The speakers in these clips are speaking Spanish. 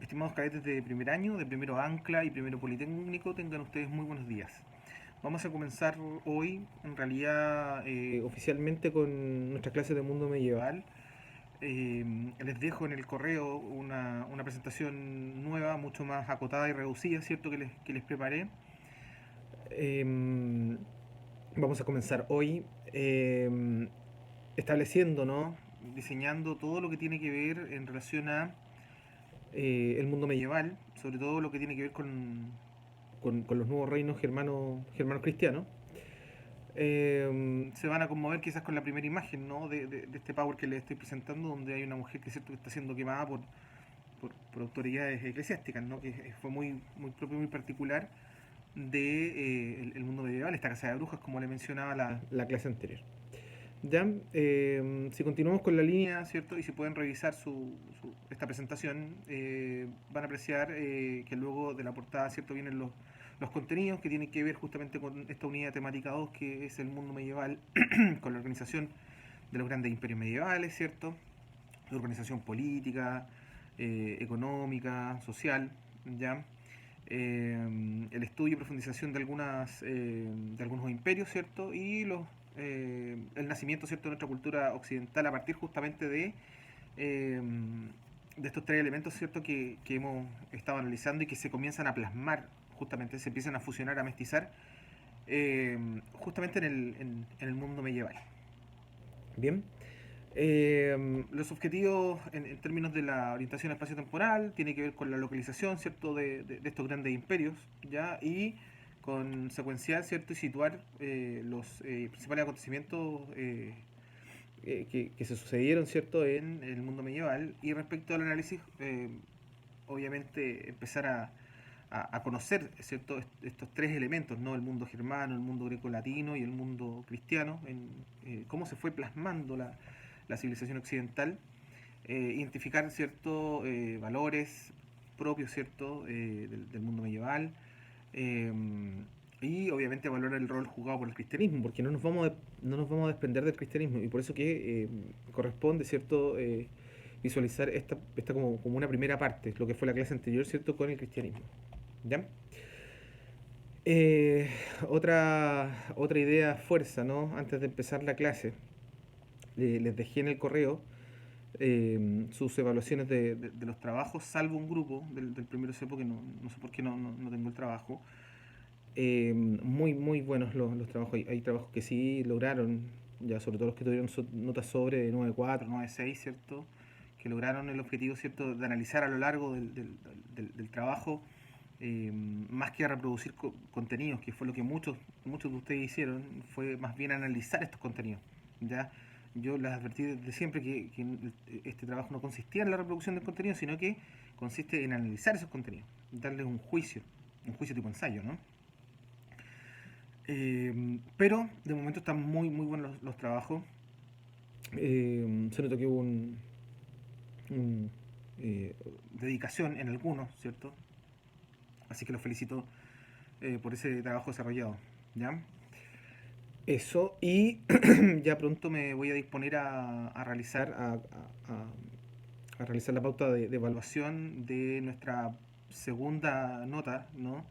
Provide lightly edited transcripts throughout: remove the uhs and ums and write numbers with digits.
Estimados cadetes de primer año, de primero Ancla y primero Politécnico, tengan ustedes muy buenos días. Vamos a comenzar hoy, en realidad, oficialmente con nuestra clase de mundo medieval. Les dejo en el correo una presentación nueva, mucho más acotada y reducida, ¿cierto? Que les preparé. Eh, Vamos a comenzar hoy estableciendo, ¿no? Diseñando todo lo que tiene que ver en relación a el mundo medieval, sobre todo lo que tiene que ver con los nuevos reinos germanos cristianos. Se van a conmover quizás con la primera imagen, ¿no? de este power que les estoy presentando, donde hay una mujer que, es cierto, que está siendo quemada por autoridades eclesiásticas, ¿no? Que fue muy propio, muy particular de el mundo medieval, esta casa de brujas, como le mencionaba la clase anterior. Ya, si continuamos con la línea, ¿cierto? Y si pueden revisar esta presentación, van a apreciar que luego de la portada, ¿cierto? Vienen los contenidos que tienen que ver justamente con esta unidad temática 2 que es el mundo medieval, con la organización de los grandes imperios medievales, ¿cierto? La organización política, económica, social, ¿ya? El estudio y profundización de algunos imperios, ¿cierto? Y el nacimiento, ¿cierto?, de nuestra cultura occidental a partir justamente eh, de estos tres elementos, ¿cierto?, que hemos estado analizando y que se comienzan a plasmar, justamente se empiezan a fusionar, a mestizar, justamente en el mundo medieval. Bien. Los objetivos en términos de la orientación espacio-temporal tiene que ver con la localización, ¿cierto?, de estos grandes imperios, ¿ya? Y con secuenciar, ¿cierto?, y situar los principales acontecimientos que se sucedieron, ¿cierto?, en el mundo medieval. Y respecto al análisis, obviamente empezar a conocer, ¿cierto?, estos tres elementos, ¿no? El mundo germano, el mundo greco-latino y el mundo cristiano, cómo se fue plasmando la civilización occidental, identificar, ¿cierto?, valores propios, ¿cierto?, del mundo medieval, eh, y obviamente valorar el rol jugado por el cristianismo, porque no nos vamos a desprender del cristianismo, y por eso que corresponde, ¿cierto?, visualizar esta como una primera parte, lo que fue la clase anterior, ¿cierto?, con el cristianismo. ¿Ya? Eh, otra idea fuerza, ¿no? Antes de empezar la clase, les dejé en el correo sus evaluaciones de los trabajos, salvo un grupo del primero CEPO, que no sé por qué no tengo el trabajo. Muy buenos los trabajos. Hay trabajos que sí lograron, ya sobre todo los que tuvieron notas sobre 9,4, 9,6, ¿cierto? Que lograron el objetivo, ¿cierto?, de analizar a lo largo del trabajo, más que a reproducir contenidos, que fue lo que muchos de ustedes hicieron, fue más bien analizar estos contenidos. ¿Ya? Yo les advertí desde siempre que este trabajo no consistía en la reproducción del contenido, sino que consiste en analizar esos contenidos, darles un juicio tipo ensayo, ¿no? Pero de momento están muy buenos los trabajos. Se notó que hubo un, dedicación en algunos, ¿cierto? Así que los felicito por ese trabajo desarrollado. ¿Ya? Eso, y ya pronto me voy a disponer a realizar a realizar la pauta de evaluación de nuestra segunda nota, ¿no?,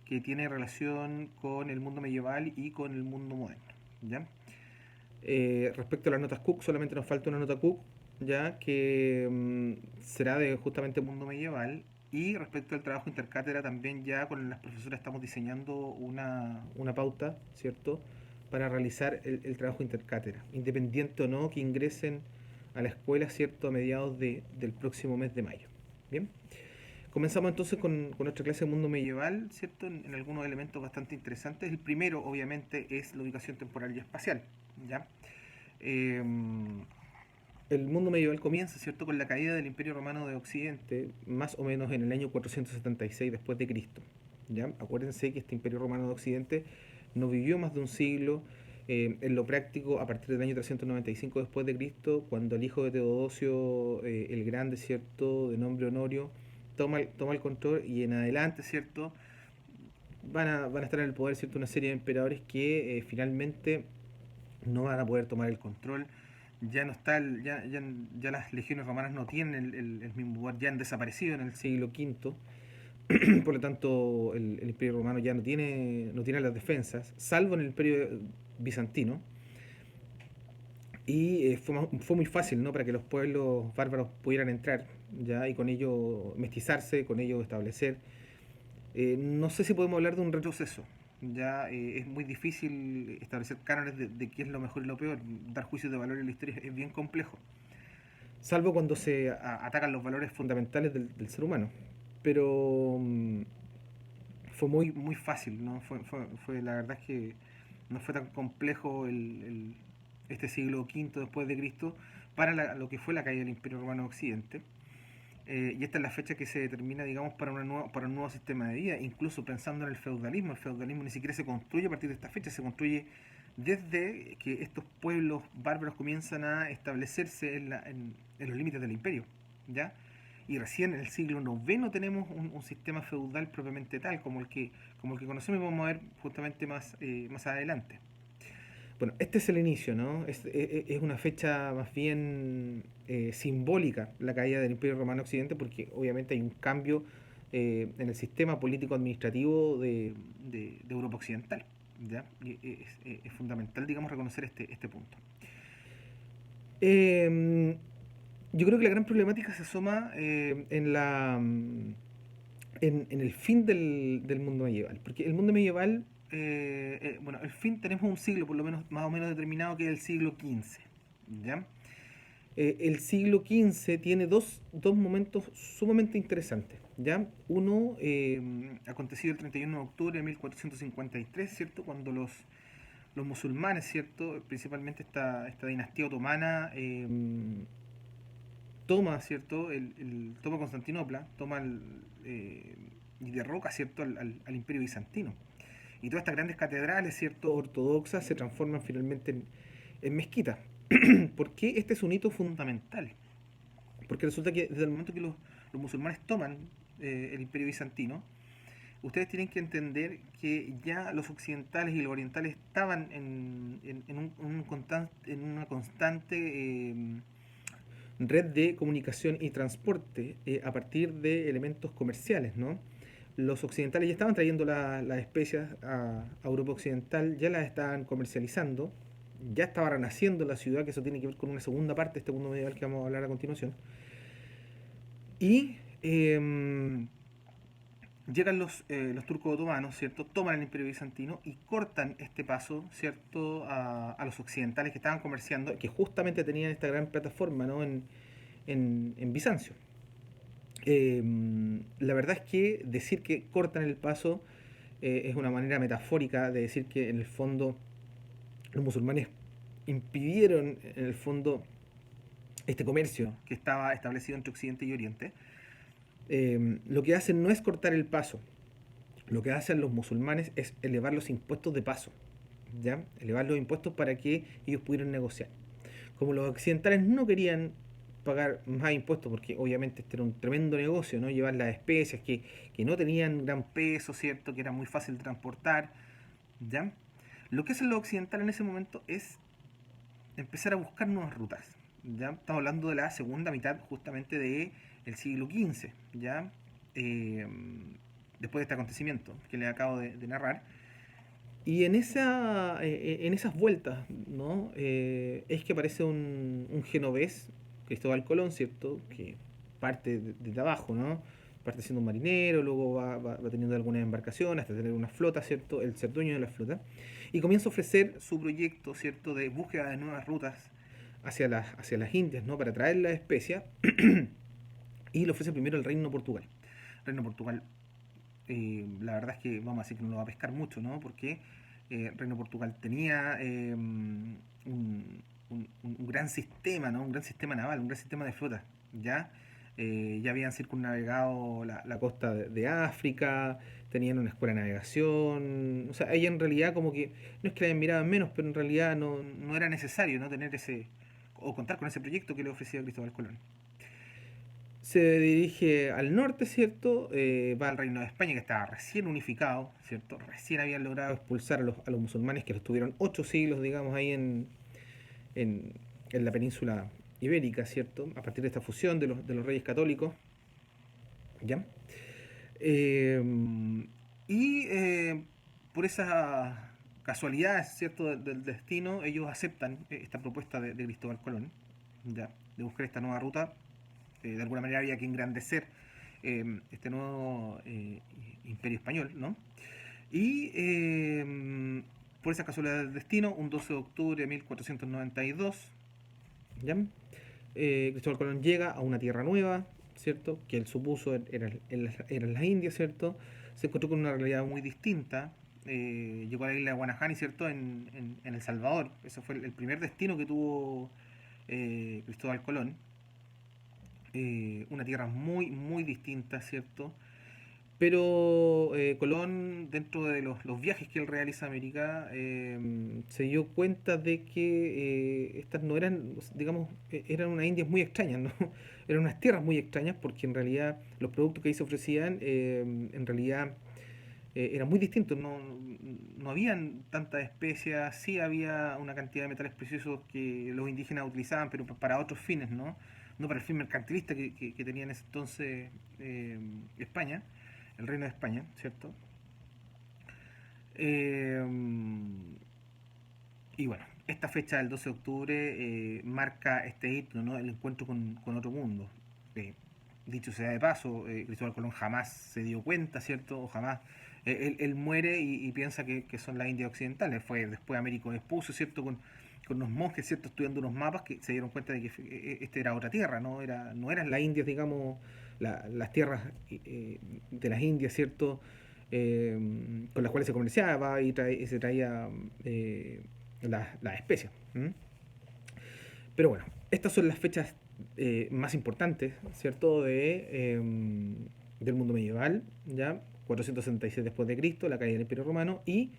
que tiene relación con el mundo medieval y con el mundo moderno. ¿Ya? Respecto a las notas Cook, solamente nos falta una nota Cook, ya que será de justamente mundo medieval. Y respecto al trabajo intercátedra, también ya con las profesoras estamos diseñando una pauta, ¿cierto?, para realizar el trabajo intercátedra, independiente o no que ingresen a la escuela, ¿cierto?, a mediados del próximo mes de mayo. Bien, comenzamos entonces con nuestra clase de mundo medieval, ¿cierto?, en algunos elementos bastante interesantes. El primero, obviamente, es la ubicación temporal y espacial. ¿Ya? Eh, el mundo medieval comienza, ¿cierto?, con la caída del Imperio Romano de Occidente, más o menos en el año 476 después de Cristo. ¿Ya? Acuérdense que este Imperio Romano de Occidente no vivió más de un siglo. En lo práctico, a partir del año 395 después de Cristo, cuando el hijo de Teodosio el Grande, ¿cierto?, de nombre Honorio, toma el control, y en adelante, ¿cierto?, van a estar en el poder, ¿cierto?, una serie de emperadores que finalmente no van a poder tomar el control ya no está, ya las legiones romanas no tienen el mismo poder, ya han desaparecido en el siglo V. Por lo tanto el Imperio Romano ya no tiene las defensas, salvo en el Imperio Bizantino. Y fue muy fácil, ¿no? Para que los pueblos bárbaros pudieran entrar, ya, y con ello mestizarse, con ello establecer. No sé si podemos hablar de un retroceso. Ya es muy difícil establecer cánones de qué es lo mejor y lo peor. Dar juicios de valor en la historia es bien complejo. Salvo cuando se atacan los valores fundamentales del ser humano. Pero fue muy fácil, ¿no? La verdad es que no fue tan complejo este siglo V después de Cristo para lo que fue la caída del Imperio Romano Occidente. Y esta es la fecha que se determina, digamos, para un nuevo sistema de vida, incluso pensando en el feudalismo. El feudalismo ni siquiera se construye a partir de esta fecha, se construye desde que estos pueblos bárbaros comienzan a establecerse en los límites del imperio, ¿ya? Y recién en el siglo IX tenemos un sistema feudal propiamente tal, como el que conocemos y vamos a ver justamente más adelante. Bueno, este es el inicio, ¿no? Es una fecha más bien simbólica, la caída del Imperio Romano Occidente, porque obviamente hay un cambio en el sistema político-administrativo de Europa Occidental, ¿ya? Y es fundamental, digamos, reconocer este punto. Eh, yo creo que la gran problemática se asoma en el fin del mundo medieval, porque el mundo medieval, bueno, el fin tenemos un siglo por lo menos más o menos determinado que es el siglo XV, ¿ya? El siglo XV tiene dos momentos sumamente interesantes, ¿ya? Uno, acontecido el 31 de octubre de 1453, ¿cierto? Cuando los musulmanes, ¿cierto? Principalmente esta dinastía otomana, toma, ¿cierto? Toma Constantinopla, eh, y derroca, ¿cierto? Al Imperio Bizantino. Y todas estas grandes catedrales, ¿cierto? Ortodoxas se transforman finalmente en mezquitas. ¿Por qué este es un hito fundamental? Porque resulta que desde el momento que los musulmanes toman el Imperio Bizantino, ustedes tienen que entender que ya los occidentales y los orientales estaban en una constante red de comunicación y transporte a partir de elementos comerciales, ¿no? Los occidentales ya estaban trayendo las especias a Europa Occidental, ya las estaban comercializando, ya estaba renaciendo la ciudad, que eso tiene que ver con una segunda parte de este mundo medieval que vamos a hablar a continuación. Y llegan los turcos otomanos, ¿cierto? Toman el Imperio Bizantino y cortan este paso, ¿cierto? A los occidentales que estaban comerciando, que justamente tenían esta gran plataforma, ¿no? En Bizancio. La verdad es que decir que cortan el paso es una manera metafórica de decir que en el fondo los musulmanes impidieron en el fondo este comercio que estaba establecido entre Occidente y Oriente. Lo que hacen no es cortar el paso, lo que hacen los musulmanes es elevar los impuestos de paso, ¿ya? Elevar los impuestos para que ellos pudieran negociar. Como los occidentales no querían pagar más impuestos, porque obviamente este era un tremendo negocio, ¿no? Llevar las especias que no tenían gran peso, ¿cierto? Que era muy fácil de transportar, ¿ya? Lo que hacen los occidentales en ese momento es empezar a buscar nuevas rutas, ¿ya? Estamos hablando de la segunda mitad justamente del siglo XV, ¿ya? Eh, Después de este acontecimiento que les acabo de narrar. Y en esas vueltas, ¿no? Es que aparece un genovés, Cristóbal Colón, ¿cierto? Que parte desde abajo, ¿no? Parte siendo un marinero, luego va teniendo algunas embarcaciones hasta tener una flota, ¿cierto? El ser dueño de la flota. Y comienza a ofrecer su proyecto, ¿cierto? De búsqueda de nuevas rutas hacia las Indias, ¿no? Para traer la especia. Y lo ofrece primero el Reino de Portugal. El Reino de Portugal, la verdad es que vamos a decir que no lo va a pescar mucho, ¿no? Porque Reino de Portugal tenía un gran sistema, ¿no? Un gran sistema naval, un gran sistema de flota, ¿ya? Ya habían circunnavegado la costa de África, tenían una escuela de navegación, o sea, ella en realidad como que, no es que la hayan mirado en menos, pero en realidad no era necesario, ¿no? Tener o contar con ese proyecto que le ofrecía Cristóbal Colón. Se dirige al norte, ¿cierto? Va al Reino de España, que estaba recién unificado, ¿cierto? Recién habían logrado expulsar a los musulmanes que los tuvieron 8 siglos, digamos, ahí en en la península ibérica, ¿cierto? A partir de esta fusión de los reyes católicos, ¿ya? Eh, y por esas casualidades, ¿cierto? Del destino, ellos aceptan esta propuesta de Cristóbal Colón, ¿ya? De buscar esta nueva ruta. De alguna manera había que engrandecer este nuevo imperio español, ¿no? Y por esa casualidad del destino, un 12 de octubre de 1492, ¿ya? Cristóbal Colón llega a una tierra nueva, ¿cierto? Que él supuso eran las Indias, ¿cierto? Se encontró con una realidad muy distinta. Llegó a la isla de Guanajani, ¿cierto? En El Salvador. Ese fue el primer destino que tuvo Cristóbal Colón. Una tierra muy, muy distinta, ¿cierto? Pero Colón, dentro de los viajes que él realiza a América, se dio cuenta de que estas no eran, digamos, eran unas Indias muy extrañas, ¿no? Eran unas tierras muy extrañas porque en realidad los productos que ahí se ofrecían, en realidad eran muy distintos, no habían tantas especias, sí había una cantidad de metales preciosos que los indígenas utilizaban, pero para otros fines, ¿no? No para el fin mercantilista que tenía en ese entonces España, el reino de España, ¿cierto? Eh, y bueno, esta fecha del 12 de octubre marca este hito, ¿no? El encuentro con otro mundo. Eh, Dicho sea de paso, Cristóbal Colón jamás se dio cuenta, ¿cierto? O jamás. Él muere y piensa que son las Indias occidentales. Fue después Américo Vespucio, ¿cierto? Con unos monjes, ¿cierto? Estudiando unos mapas que se dieron cuenta de que este era otra tierra, no eran las Indias, digamos, las tierras de las Indias, ¿cierto? Con las cuales se comerciaba y se traía las especias. ¿M? Pero bueno, estas son las fechas más importantes, ¿cierto? Del mundo medieval, ¿ya? 466 después de Cristo, la caída del Imperio Romano y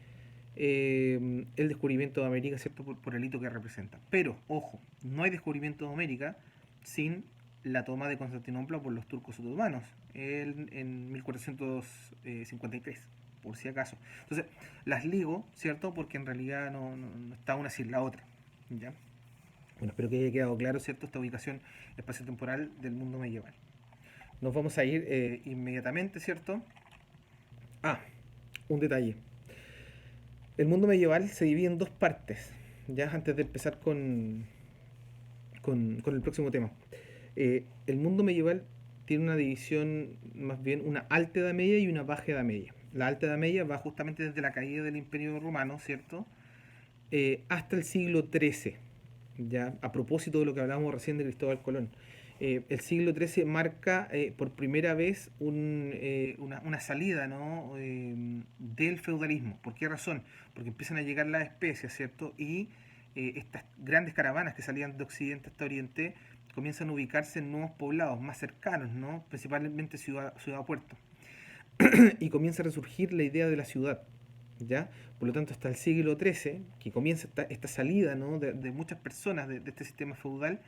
el descubrimiento de América, ¿cierto? Por el hito que representa. Pero, ojo, no hay descubrimiento de América sin la toma de Constantinopla por los turcos otomanos en 1453, por si acaso. Entonces, las ligo, ¿cierto? Porque en realidad no está una sin la otra, ¿ya? Bueno, espero que haya quedado claro, ¿cierto? Esta ubicación espaciotemporal del mundo medieval. Nos vamos a ir inmediatamente, ¿cierto? Ah, un detalle. El mundo medieval se divide en dos partes, ya antes de empezar con el próximo tema. El mundo medieval tiene una división, más bien una alta edad media y una baja edad media. La alta edad media va justamente desde la caída del Imperio Romano, ¿cierto? Hasta el siglo XIII, ya a propósito de lo que hablábamos recién de Cristóbal Colón. El siglo XIII marca por primera vez una salida, ¿no? Del feudalismo. ¿Por qué razón? Porque empiezan a llegar las especias, ¿cierto? Y estas grandes caravanas que salían de occidente hasta oriente comienzan a ubicarse en nuevos poblados más cercanos, ¿no? Principalmente ciudad-puerto. Y comienza a resurgir la idea de la ciudad, ¿ya? Por lo tanto, hasta el siglo XIII, que comienza esta salida, ¿no? de muchas personas de este sistema feudal,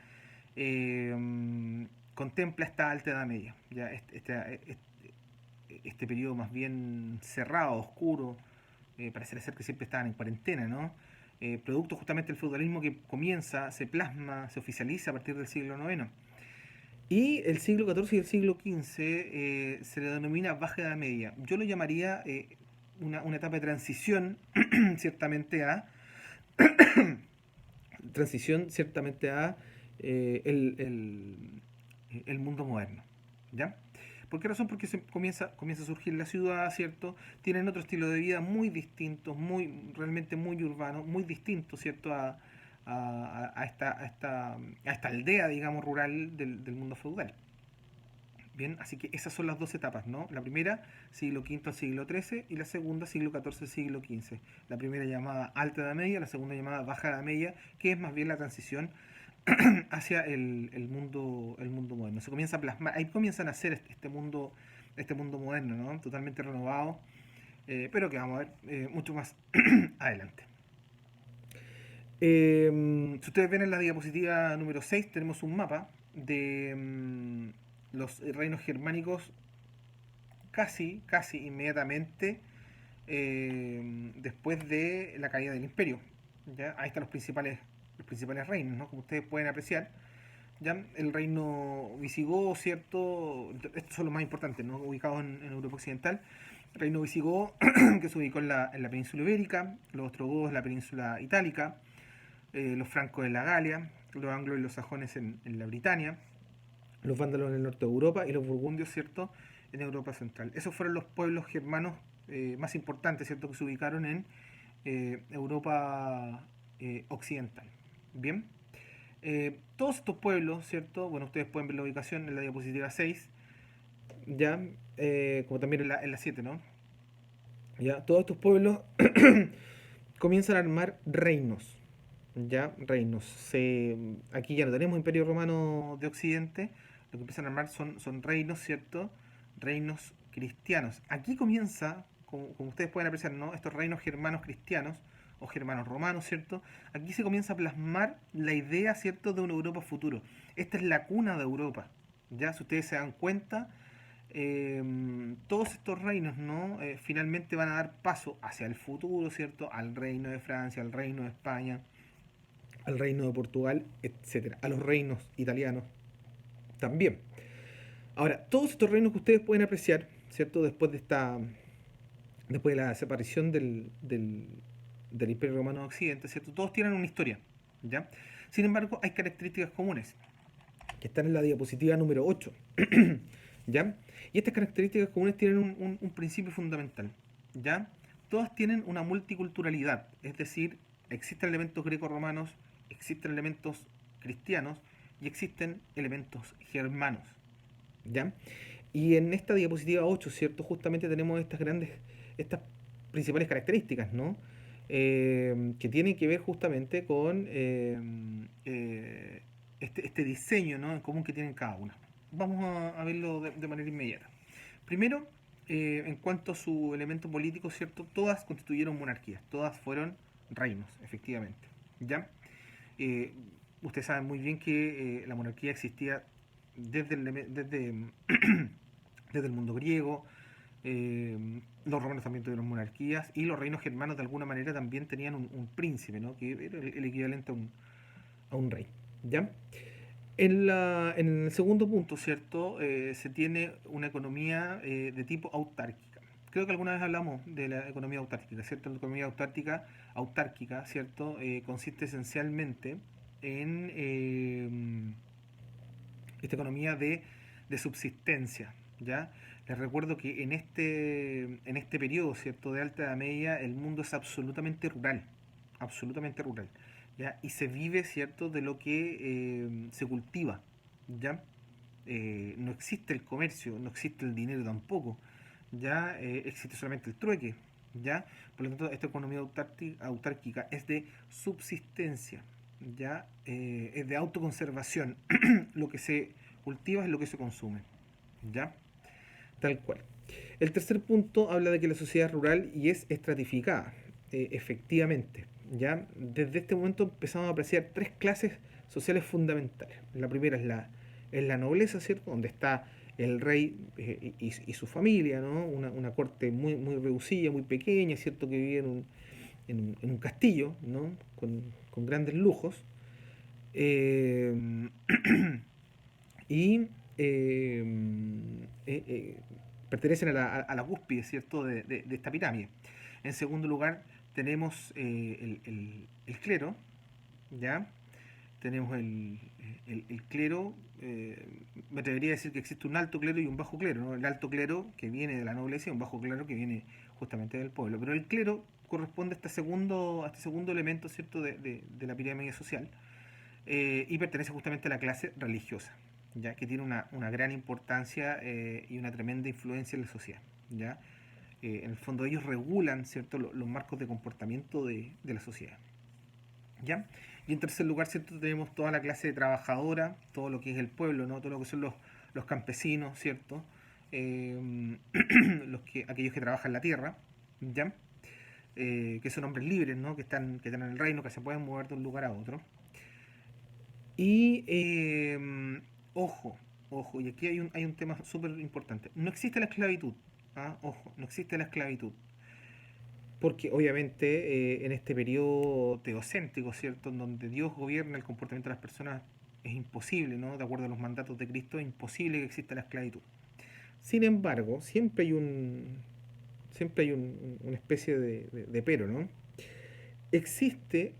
contempla esta alta edad media, ¿ya? Este periodo más bien cerrado, oscuro, parece ser que siempre estaban en cuarentena, ¿no? Producto justamente del feudalismo que comienza, se plasma, se oficializa a partir del siglo IX. Y el siglo XIV y el siglo XV se le denomina Baja Edad Media. Yo lo llamaría una etapa de transición, ciertamente a ciertamente a el mundo moderno, ¿ya? ¿Por qué razón? Porque comienza a surgir la ciudad, ¿cierto? Tienen otro estilo de vida muy distintos, realmente muy urbano, muy distinto, ¿cierto? A esta aldea, digamos, rural del mundo feudal. Bien, así que esas son las dos etapas, ¿no? La primera, siglo V al siglo XIII, y la segunda, siglo XIV, siglo XV. La primera llamada Alta Edad Media, la segunda llamada Baja Edad Media, que es más bien la transición hacia el mundo moderno. Se comienza a plasmar, ahí comienzan a hacer este mundo moderno, ¿no? Totalmente renovado, pero que vamos a ver mucho más adelante. Si ustedes ven en la diapositiva número 6 tenemos un mapa de los reinos germánicos casi inmediatamente después de la caída del imperio. ¿Ya? Ahí están los principales los principales reinos, ¿no? Como ustedes pueden apreciar, ya el reino visigodo, ¿cierto? Estos son los más importantes, ¿no? Ubicados en Europa Occidental. El reino visigodo, que se ubicó en la península ibérica, los ostrogodos en la península itálica, los francos en la Galia, los anglos y los sajones en la Britania, los vándalos en el norte de Europa y los burgundios, ¿cierto?, en Europa Central. Esos fueron los pueblos germanos más importantes, ¿cierto?, que se ubicaron en Europa Occidental. Bien, todos estos pueblos, ¿cierto? Bueno, ustedes pueden ver la ubicación en la diapositiva 6, ya, como también en la 7, ¿no? Ya, todos estos pueblos comienzan a armar reinos, ya, reinos. Aquí ya no tenemos Imperio Romano de Occidente, lo que empiezan a armar son reinos, ¿cierto? Reinos cristianos. Aquí comienza, como ustedes pueden apreciar, ¿no? Estos reinos germanos cristianos o germanos romanos, ¿cierto? Aquí se comienza a plasmar la idea, ¿cierto?, de una Europa futuro. Esta es la cuna de Europa, ya, si ustedes se dan cuenta, todos estos reinos, ¿no? Finalmente van a dar paso hacia el futuro, ¿cierto? Al reino de Francia, al reino de España, al reino de Portugal, etcétera, a los reinos italianos también. Ahora, todos estos reinos que ustedes pueden apreciar, ¿cierto? Después de la desaparición del Imperio Romano de Occidente, ¿cierto? Todos tienen una historia, ¿ya? Sin embargo, hay características comunes que están en la diapositiva número 8, ¿ya? Y estas características comunes tienen un principio fundamental, ¿ya? Todas tienen una multiculturalidad, es decir, existen elementos greco-romanos, existen elementos cristianos y existen elementos germanos, ¿ya? Y en esta diapositiva 8, ¿cierto? Justamente tenemos estas principales características, ¿no? Que tienen que ver justamente con este diseño, ¿no?, en común que tienen cada una. Vamos a verlo de manera inmediata. Primero, en cuanto a su elemento político, ¿cierto? Todas constituyeron monarquías, todas fueron reinos, efectivamente, ¿ya? Eh, Ustedes saben muy bien que la monarquía existía desde desde el mundo griego. Los romanos también tuvieron monarquías y los reinos germanos de alguna manera también tenían un príncipe, ¿no?, que era el equivalente a un rey, ¿ya? En el segundo punto, ¿cierto? Se tiene una economía de tipo autárquica. Creo que alguna vez hablamos de la economía autárquica, ¿cierto? La economía autárquica, ¿cierto? Consiste esencialmente en esta economía de subsistencia, ¿ya? Les recuerdo que en este periodo, ¿cierto?, de alta edad media, el mundo es absolutamente rural, ¿ya? Y se vive, ¿cierto?, de lo que se cultiva, ¿ya? No existe el comercio, no existe el dinero tampoco, ¿ya? Existe solamente el trueque, ¿ya? Por lo tanto, esta economía autárquica es de subsistencia, ¿ya? Es de autoconservación. Lo que se cultiva es lo que se consume, ¿ya? Tal cual. El tercer punto habla de que la sociedad es rural y es estratificada, efectivamente. ¿Ya? Desde este momento empezamos a apreciar tres clases sociales fundamentales. La primera es la nobleza, ¿cierto? Donde está el rey y su familia, ¿no? Una corte muy reducida, muy pequeña, ¿cierto? Que vive en un castillo, ¿no? Con grandes lujos. Eh, y eh, eh, eh, pertenecen a la cúspide, ¿cierto?, de esta pirámide. En segundo lugar, tenemos el clero, ¿ya? Tenemos el clero, me atrevería a decir que existe un alto clero y un bajo clero, ¿no? El alto clero que viene de la nobleza y un bajo clero que viene justamente del pueblo. Pero el clero corresponde a este segundo elemento, ¿cierto?, de la pirámide social, y pertenece justamente a la clase religiosa, ya que tiene una gran importancia y una tremenda influencia en la sociedad, ya. En el fondo ellos regulan, ¿cierto?, los marcos de comportamiento de la sociedad, ya. Y en tercer lugar, ¿cierto?, tenemos toda la clase trabajadora, todo lo que es el pueblo, ¿no?, todo lo que son los campesinos, ¿cierto? Aquellos que trabajan la tierra, ya. Que son hombres libres, ¿no?, que están en el reino, que se pueden mover de un lugar a otro. Y ojo, ojo, y aquí hay un tema súper importante. No existe la esclavitud. ¿Ah? Ojo, no existe la esclavitud. porque obviamente en este periodo teocéntrico, ¿cierto?, en donde Dios gobierna el comportamiento de las personas, es imposible, ¿no?, de acuerdo a los mandatos de Cristo, es imposible que exista la esclavitud. Sin embargo, siempre hay una especie de pero, ¿no? Existe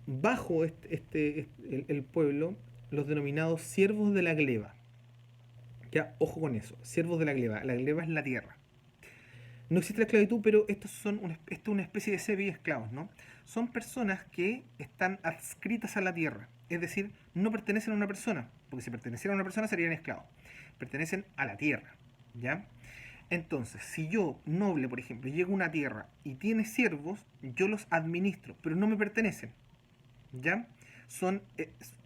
bajo el pueblo los denominados siervos de la gleba. Ya, ojo con eso, siervos de la gleba. La gleba es la tierra. No existe la esclavitud, pero esto es una especie de semi-esclavos, ¿no? Son personas que están adscritas a la tierra, es decir, no pertenecen a una persona, porque si pertenecieran a una persona serían esclavos. Pertenecen a la tierra, ¿ya? Entonces, si yo, noble, por ejemplo, llego a una tierra y tiene siervos, yo los administro, pero no me pertenecen, ¿ya? Son,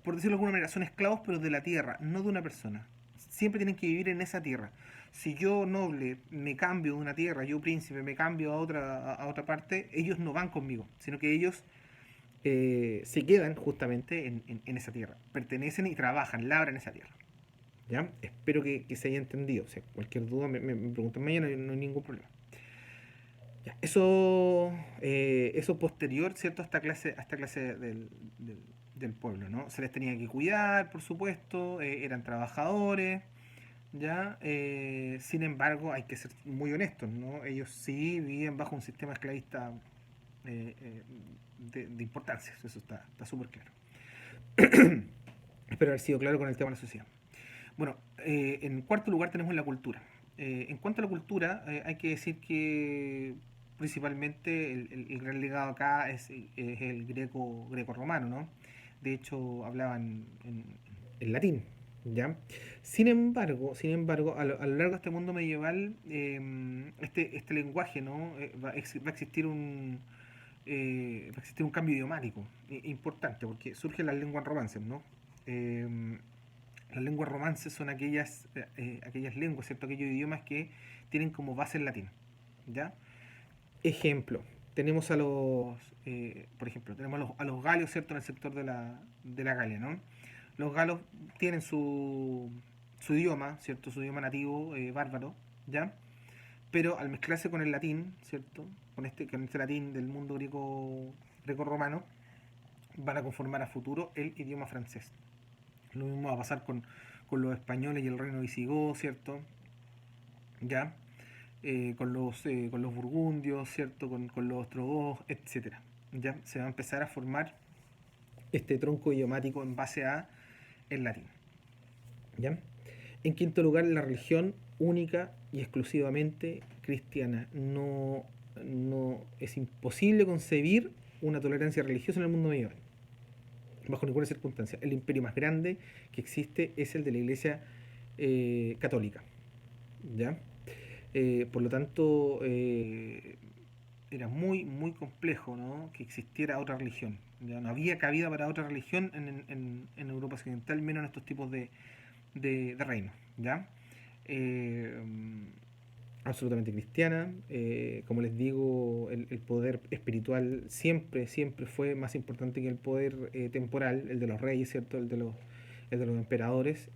por decirlo de alguna manera, son esclavos, pero de la tierra, no de una persona. Siempre tienen que vivir en esa tierra. Si yo, noble, me cambio de una tierra, yo, príncipe, me cambio a otra parte, ellos no van conmigo, sino que ellos se quedan justamente en esa tierra. Pertenecen y trabajan, labran esa tierra. ¿Ya? Espero que se haya entendido. O sea, cualquier duda me preguntan mañana, no hay ningún problema. Ya, eso posterior, ¿cierto? A esta clase del pueblo, ¿no? Se les tenía que cuidar, por supuesto, eran trabajadores, ¿ya? Sin embargo, hay que ser muy honestos, ¿no? Ellos sí viven bajo un sistema esclavista eh, eh, de importancia, eso está súper claro. Espero haber sido claro con el tema de la sociedad. Bueno, en cuarto lugar tenemos la cultura. En cuanto a la cultura, hay que decir que principalmente el gran legado acá es el greco-romano, ¿no? De hecho, hablaban en latín, ¿ya? Sin embargo, a lo largo de este mundo medieval, este lenguaje, ¿no? Va a existir va a existir un cambio idiomático importante, porque surgen las lenguas romances, ¿no? Eh, las lenguas romances son aquellas lenguas, ¿cierto? Aquellos idiomas que tienen como base el latín, ¿ya? Ejemplo, tenemos por ejemplo, tenemos a los galios, ¿cierto? En el sector de la Galia, ¿no? Los galos tienen su idioma, ¿cierto? Su idioma nativo, bárbaro, ¿ya? Pero al mezclarse con el latín, ¿cierto? Con este latín del mundo greco-romano, van a conformar a futuro el idioma francés. Lo mismo va a pasar con los españoles y el reino visigodo, ¿cierto? ¿Ya? Con los burgundios, ¿cierto? Con los ostrogodos, etcétera. ¿Ya? Se va a empezar a formar este tronco idiomático en base a el latín. ¿Ya? En quinto lugar, la religión única y exclusivamente cristiana. No es imposible concebir una tolerancia religiosa en el mundo medieval, bajo ninguna circunstancia. El imperio más grande que existe es el de la Iglesia católica, ¿ya? Por lo tanto, era muy, muy complejo, ¿no?, que existiera otra religión. Ya no había cabida para otra religión en Europa Occidental, menos en estos tipos de reinos, ¿ya? Eh, Absolutamente cristiana. Como les digo, el poder espiritual siempre, siempre fue más importante que el poder temporal, el de los reyes, ¿cierto? El de los emperadores.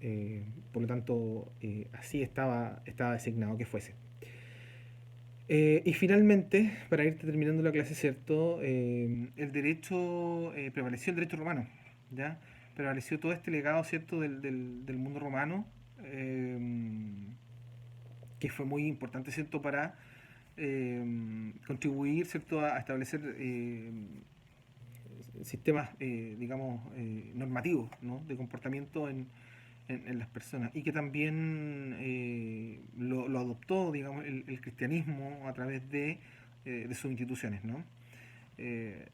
Por lo tanto, así estaba designado que fuese. Y finalmente, para ir terminando la clase, ¿cierto? Prevaleció el derecho romano, ¿ya? Prevaleció todo este legado, ¿cierto? Del mundo romano, eh, que fue muy importante, ¿cierto? Para contribuir, ¿cierto? A establecer sistemas, digamos, normativos, ¿no?, de comportamiento en las personas, y que también lo adoptó, digamos, el cristianismo a través de sus instituciones, ¿no? Eh,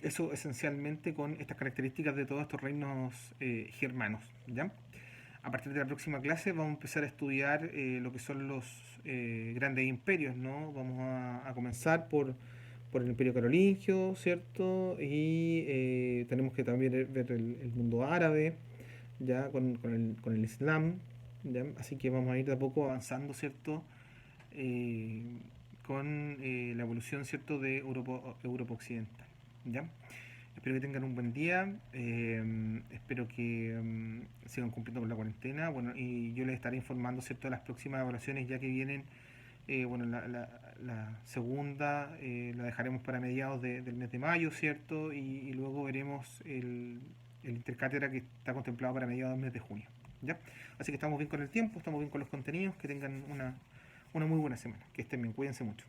Eso esencialmente con estas características de todos estos reinos germanos, ¿ya? A partir de la próxima clase vamos a empezar a estudiar lo que son los grandes imperios, ¿no? Vamos a comenzar por el imperio carolingio, ¿cierto? Y tenemos que también ver el mundo árabe, ya con el Islam, ¿ya? Así que vamos a ir de a poco avanzando, ¿cierto? Eh, con la evolución, ¿cierto?, de Europa Occidental, ¿ya? Espero que tengan un buen día, espero que sigan cumpliendo con la cuarentena, bueno, y yo les estaré informando, ¿cierto?, de las próximas evaluaciones ya que vienen Bueno, la segunda la dejaremos para mediados del mes de mayo, ¿cierto? Y luego veremos el intercátedra que está contemplado para mediados del mes de junio. ¿Ya? Así que estamos bien con el tiempo, estamos bien con los contenidos, que tengan una muy buena semana, que estén bien, cuídense mucho.